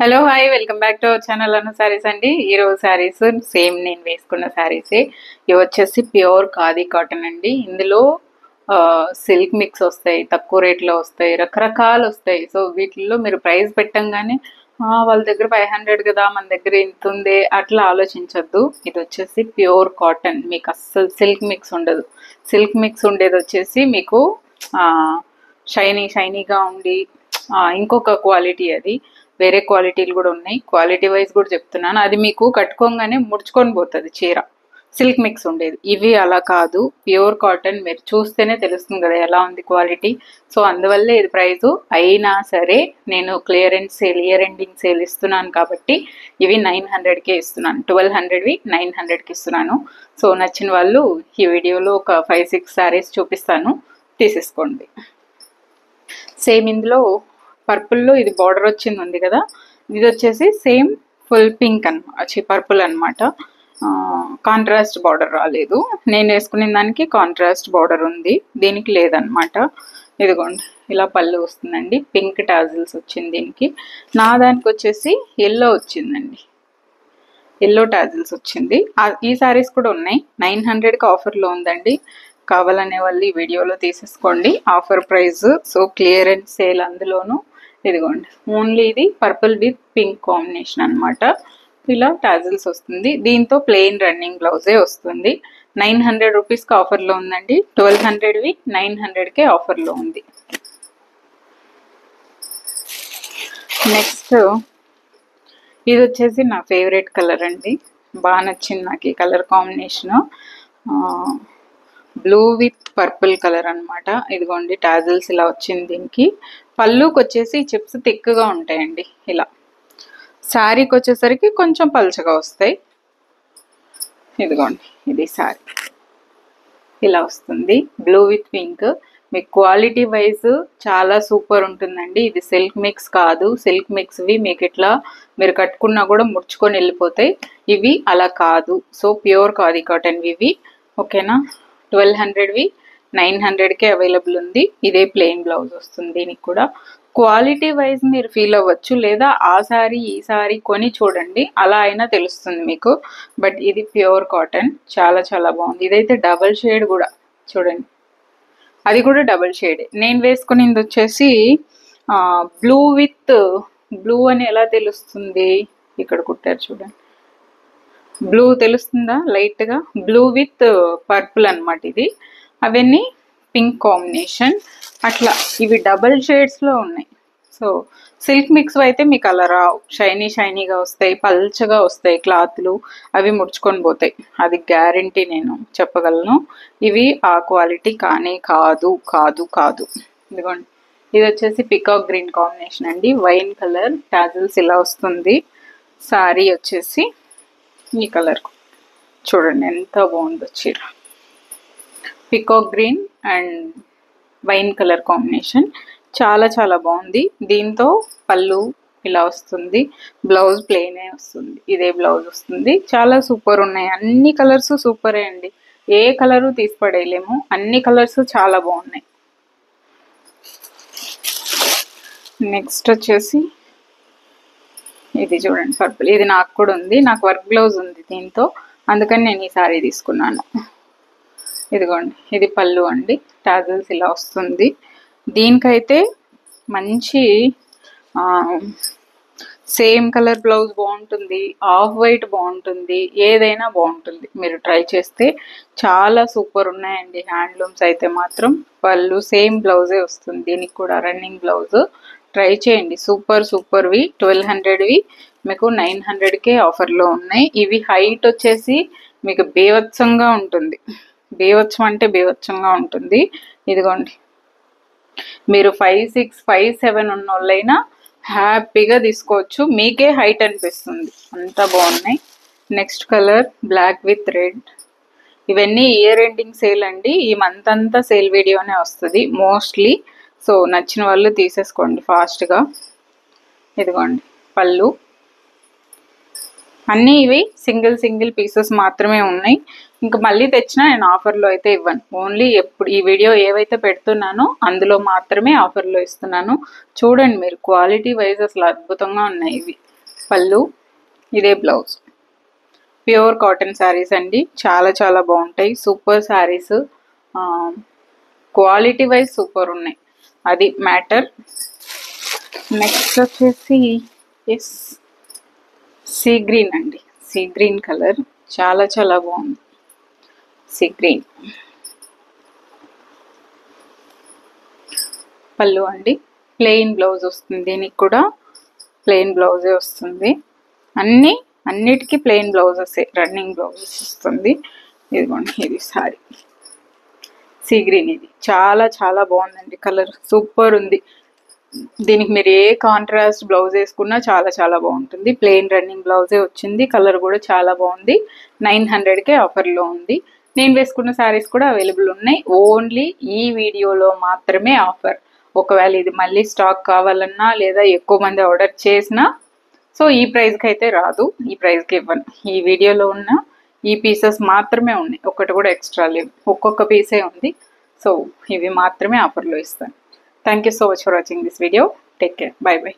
Hello hi welcome back to our channel Anu sarees అండి. ఈరోజు saris same నేను వేసుకున్న శారీసే. ఇవి వచ్చేసి ప్యూర్ ఖాదీ కాటన్ అండి. ఇందులో సిల్క్ మిక్స్ వస్తాయి, తక్కువ రేట్లో వస్తాయి, రకరకాలు వస్తాయి. సో వీటిల్లో మీరు ప్రైస్ పెట్టంగానే వాళ్ళ దగ్గర 500 కదా మన దగ్గర ఇంత ఉందే అట్లా ఆలోచించొద్దు. ఇది వచ్చేసి ప్యూర్ కాటన్, మీకు అస్సలు సిల్క్ మిక్స్ ఉండదు. సిల్క్ మిక్స్ ఉండేది వచ్చేసి మీకు షైనీగా ఉండి ఇంకొక క్వాలిటీ, అది వేరే క్వాలిటీలు కూడా ఉన్నాయి. క్వాలిటీ వైజ్ కూడా చెప్తున్నాను. అది మీకు కట్టుకోగానే ముడుచుకొని పోతుంది చీర, సిల్క్ మిక్స్ ఉండేది. ఇవి అలా కాదు, ప్యూర్ కాటన్. మీరు చూస్తేనే తెలుస్తుంది కదా ఎలా ఉంది క్వాలిటీ. సో అందువల్లే ఇది ప్రైజు. అయినా సరే నేను clearance sale, year ending sale ఇస్తున్నాను కాబట్టి ఇవి 900కే ఇస్తున్నాను. 1200వి 900కి ఇస్తున్నాను. సో నచ్చిన వాళ్ళు ఈ వీడియోలో ఒక 5-6 శారీస్ చూపిస్తాను, తీసేసుకోండి. సేమ్ ఇందులో పర్పుల్లో ఇది బార్డర్ వచ్చింది ఉంది కదా, ఇది వచ్చేసి సేమ్ ఫుల్ పింక్ అనమాట, పర్పుల్ అనమాట. కాంట్రాస్ట్ బార్డర్ రాలేదు. నేను వేసుకునే దానికి కాంట్రాస్ట్ బార్డర్ ఉంది, దీనికి లేదనమాట. ఇదిగోండి ఇలా పళ్ళు వస్తుందండి. పింక్ టాజిల్స్ వచ్చింది దీనికి. నా దానికి వచ్చేసి ఎల్లో వచ్చిందండి, ఎల్లో టాజిల్స్ వచ్చింది. ఈ సారీస్ కూడా ఉన్నాయి. 900కి ఆఫర్లో ఉందండి. కావాలనే వాళ్ళు ఈ వీడియోలో తీసేసుకోండి, offer price. So clearance sale అందులోను. ఇదిగోండి ఓన్లీ ఇది పర్పుల్ విత్ పింక్ కాంబినేషన్ అనమాట. ఇలా టాజిల్స్ వస్తుంది. దీంతో ప్లెయిన్ రన్నింగ్ బ్లౌజే వస్తుంది. 900 రూపీస్కి ఆఫర్లో ఉందండి. 1200వి 900కే ఆఫర్లో ఉంది. నెక్స్ట్ ఇది వచ్చేసి నా ఫేవరెట్ కలర్ అండి, బాగా నచ్చింది నాకు ఈ colour combination. Blue with purple colour అనమాట. ఇదిగోండి టాజిల్స్ ఇలా వచ్చింది దీనికి. పళ్ళుకి వచ్చేసి చిప్స్ థిక్గా ఉంటాయండి ఇలా. శారీకి వచ్చేసరికి కొంచెం పల్చగా వస్తాయి. ఇదిగోండి ఇది శారీ ఇలా వస్తుంది, బ్లూ విత్ పింక్. మీకు క్వాలిటీ వైజ్ చాలా సూపర్ ఉంటుందండి. ఇది సిల్క్ మిక్స్ కాదు. సిల్క్ మిక్స్వి మీకు ఇట్లా మీరు కట్టుకున్నా కూడా ముడుచుకొని వెళ్ళిపోతాయి. ఇవి అలా కాదు. సో ప్యూర్ ఖాదీ కాటన్ ఇవి. ఓకేనా, 1200వి 900కే అవైలబుల్ ఉంది. ఇదే ప్లెయిన్ బ్లౌజ్ వస్తుంది దీనికి కూడా. క్వాలిటీ వైజ్ మీరు ఫీల్ అవ్వచ్చు, లేదా ఆ సారీ ఈ సారీ కొని చూడండి, అలా అయినా తెలుస్తుంది మీకు. బట్ ఇది ప్యూర్ కాటన్, చాలా చాలా బాగుంది. ఇదైతే డబల్ షేడ్ కూడా చూడండి, అది కూడా డబల్ షేడ్. నేను వేసుకునేది వచ్చేసి బ్లూ విత్ బ్లూ అని ఎలా తెలుస్తుంది, ఇక్కడ కుట్టారు చూడండి, బ్లూ తెలుస్తుందా లైట్గా, బ్లూ విత్ పర్పుల్ అనమాట ఇది. అవన్నీ పింక్ కాంబినేషన్ అట్లా. ఇవి డబల్ షేడ్స్లో ఉన్నాయి. సో సిల్క్ మిక్స్ అయితే మీకు అలా రావు, షైనీగా వస్తాయి, పల్చగా వస్తాయి క్లాత్లు, అవి ముడుచుకొని పోతాయి. అది గ్యారంటీ నేను చెప్పగలను. ఇవి ఆ క్వాలిటీ కానీ కాదు కాదు కాదు. ఇదిగోండి ఇది వచ్చేసి పికాక్ గ్రీన్ కాంబినేషన్ అండి, వైన్ కలర్, టాజిల్స్ ఇలా వస్తుంది. శారీ వచ్చేసి ఈ కలర్ చూడండి ఎంత బాగుందో చీర. Peacock green and wine colour combination చాలా చాలా బాగుంది. దీంతో పళ్ళు ఇలా వస్తుంది, బ్లౌజ్ ప్లెయినే వస్తుంది, ఇదే బ్లౌజ్ వస్తుంది. చాలా సూపర్ ఉన్నాయి, అన్ని కలర్స్ సూపరే అండి. ఏ కలరు తీసిపడేయలేము, అన్ని కలర్స్ చాలా బాగున్నాయి. నెక్స్ట్ వచ్చేసి ఇది చూడండి పర్పుల్. ఇది నాకు కూడా ఉంది, నాకు వర్క్ బ్లౌజ్ ఉంది దీంతో, అందుకని నేను ఈ సారీ తీసుకున్నాను. ఇదిగోండి ఇది పళ్ళు అండి, టాజిల్స్ ఇలా వస్తుంది. దీనికైతే మంచి సేమ్ కలర్ బ్లౌజ్ బాగుంటుంది, ఆఫ్ వైట్ బాగుంటుంది, ఏదైనా బాగుంటుంది. మీరు ట్రై చేస్తే చాలా సూపర్ ఉన్నాయండి. హ్యాండ్లూమ్స్ అయితే మాత్రం పళ్ళు సేమ్ బ్లౌజే వస్తుంది, దీనికి కూడా రన్నింగ్ బ్లౌజ్. ట్రై చేయండి, సూపర్వి. 1200వి మీకు 900కే ఆఫర్లో ఉన్నాయి. ఇవి హైట్ వచ్చేసి మీకు బేవత్సంగా ఉంటుంది, బేవత్సం అంటే బేవత్సంగా ఉంటుంది. ఇదిగోండి మీరు 5'6", 5'7" ఉన్న వాళ్ళైనా హ్యాపీగా తీసుకోవచ్చు, మీకే హైట్ అనిపిస్తుంది, అంత బాగున్నాయి. Next colour black with red. ఇవన్నీ ఇయర్ ఎండింగ్ సేల్ అండి, ఈ మంత్ అంతా సేల్ వీడియోనే వస్తుంది మోస్ట్లీ. సో నచ్చిన వాళ్ళు తీసేసుకోండి ఫాస్ట్గా. ఇదిగోండి పళ్ళు, అన్నీ ఇవి సింగిల్ పీసెస్ మాత్రమే ఉన్నాయి. ఇంకా మళ్ళీ తెచ్చినా నేను ఆఫర్లో అయితే ఇవ్వను. ఓన్లీ ఎప్పుడు ఈ వీడియో ఏవైతే పెడుతున్నానో అందులో మాత్రమే ఆఫర్లో ఇస్తున్నాను. చూడండి మీరు, క్వాలిటీ వైజ్ అసలు అద్భుతంగా ఉన్నాయి ఇవి. పళ్ళు, ఇదే బ్లౌజ్. ప్యూర్ కాటన్ శారీస్ అండి, చాలా బాగుంటాయి. Super saris, quality wise super ఉన్నాయి, అది మ్యాటర్. నెక్స్ట్ వచ్చేసి ఎస్ సీ గ్రీన్ అండి, సీ గ్రీన్ కలర్ చాలా బాగుంది. సీ గ్రీన్ పళ్ళు అండి, ప్లెయిన్ బ్లౌజ్ వస్తుంది. దీనికి కూడా ప్లెయిన్ బ్లౌజే వస్తుంది. అన్నిటికీ ప్లెయిన్ బ్లౌజెస్, రన్నింగ్ బ్లౌజెస్ వస్తుంది. ఇదిగోండి, ఇది సారీ సీ గ్రీన్. ఇది చాలా బాగుందండి, కలర్ సూపర్ ఉంది. దీనికి మీరు ఏ కాంట్రాస్ట్ బ్లౌజ్ వేసుకున్నా చాలా బాగుంటుంది. ప్లెయిన్ రన్నింగ్ బ్లౌజే వచ్చింది. కలర్ కూడా చాలా బాగుంది. 900కే ఆఫర్లో ఉంది. నేను వేసుకున్న శారీస్ కూడా అవైలబుల్ ఉన్నాయి. ఓన్లీ ఈ వీడియోలో మాత్రమే ఆఫర్. ఒకవేళ ఇది మళ్ళీ స్టాక్ కావాలన్నా లేదా ఎక్కువ మంది ఆర్డర్ చేసినా సో ఈ ప్రైస్కి అయితే రాదు, ఈ ప్రైస్కి ఇవ్వను. ఈ వీడియోలో ఉన్న ఈ పీసెస్ మాత్రమే ఉన్నాయి, ఒకటి కూడా ఎక్స్ట్రా లేవు, ఒక్కొక్క పీసే ఉంది. సో ఇవి మాత్రమే ఆఫర్లో ఇస్తాను. Thank you so much for watching this video. Take care. Bye bye.